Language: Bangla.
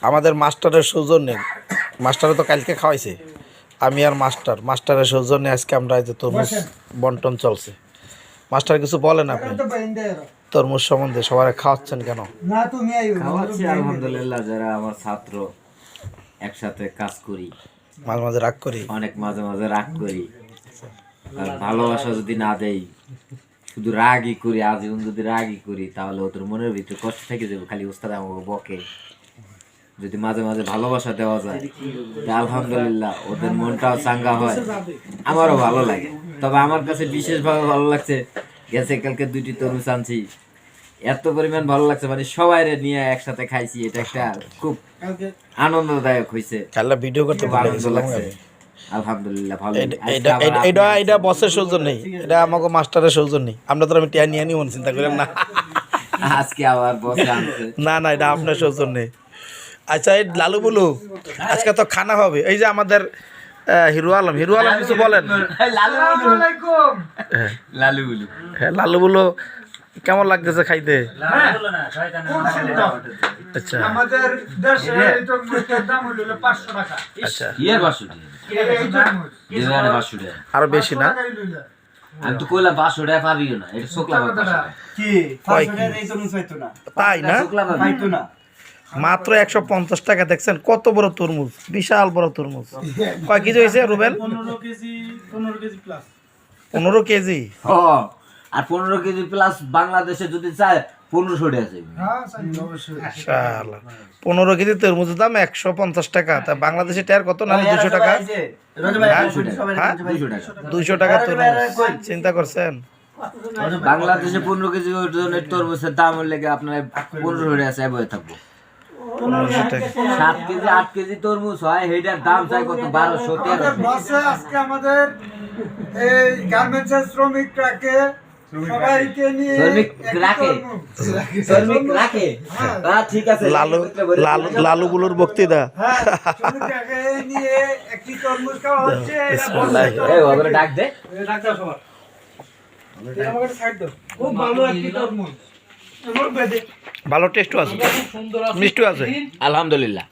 আমাদের মাস্টারের সৌজন্যে, মাস্টারে তো কালকে খাওয়াইছে, আমি আর মাস্টারের সৌজন্যে আজকে আমরা এই যে তরমুজ বন্টন চলছে। মাস্টার কিছু বলেন আপনি তরমুজ সম্বন্ধে, সবার খাওয়াচ্ছেন কেন? খাওয়াচ্ছি আলহামদুলিল্লাহ, যারা আমার ছাত্র একসাথে কাজ করি, মাঝে মাঝে রাগ করি, অনেক মাঝে মাঝে রাগ করি, আর ভালোবাসা যদি না দেই, শুধু রাগই করি, আজীবন যদি রাগই করি, তাহলে ওদের মনের ভিতরে কষ্ট থেকে যাবে, খালি ওস্তাদ আমাকে বকে। যদি মাঝে মাঝে ভালোবাসা দেওয়া যায়, আলহামদুলিল্লাহ ওদের মনটাও চাঙ্গা হয়, আমারও ভালো লাগে। তবে আমার কাছে বিশেষভাবে ভালো লাগছে, গেছে কালকে 2টি তরমুজ আনছি, এত পরিমাণ ভালো লাগছে, মানে সবাই নিয়ে একসাথে খাইছি, এটা একটা খুব আনন্দদায়ক হয়েছে, কালকে ভিডিও করতে খুব আনন্দ লাগছে। আলহামদুলিল্লাহ ভালো। এটা বসের সৌজন্যে, এটা আমাকে মাস্টারের সৌজন্যে, আমরা তো আমি টিয়া নিয়ে নিব চিন্তা করেন না। আজকে আবার বসে আনছে, না না, এটা আপনার সৌজন্যে। আচ্ছা, এই লালু বলু, আজকে তো খানা হবে। এই যে আমাদের হিরো আলম কিছু বলেন। হ্যাঁ, লালু বলু কেমন লাগতেছে খাইতে? আচ্ছা আমাদের দেশে এই তরমুজের দাম হলো 500 টাকা। আচ্ছা, আরো বেশি না? আমি তো কইলাম 500 টাকা পাবিও না, এটা শুকলা কি 500 টাকা এই তরমুজ পাইতো না, তাই না? পাইতো না। মাত্র 150 টাকা। দেখছেন কত বড় তরমুজ, বিশাল বড় তরমুজ। কয় কেজি হয়েছে রুবেল? 15 KG plus. 15 কেজি। আর 15 কেজি প্লাস বাংলাদেশে যদি চায় 1500 টাকা চাইবে। হ্যাঁ অবশ্যই। ইনশাআল্লাহ 15 কেজি তরমুজের দাম 150 টাকা। তা বাংলাদেশে টাকার কত না? 200 টাকা। 200 টাকা তরমুজ, চিন্তা করছেন? বাংলাদেশে 15 কেজি ওজনের তরমুজের দাম হলে আপনার 1500 টাকা চাই বয়ে থাকবো। 1500 টাকা। 7 কেজি 8 কেজি তরমুজ হয়, এটার দাম চাই কত? 1200 টাকা। বসে আজকে আমাদের এই গার্মেন্টসের শ্রমিকরাকে সবাইকে নিয়ে শ্রমিক রাখে। ঠিক আছে, লালু গুলোর বক্তৃতা। হ্যাঁ, শ্রমিকরাকে নিয়ে একটি তরমুজ খাওয়া হচ্ছে। এই ওগুলো ডাক দে। ডাক দাও সবার। আমাকে সাইড দাও। খুব ভালো একটি তরমুজ। এমন বেদে ভালো টেস্টও আছে, মিষ্টিও আছে। আলহামদুলিল্লাহ।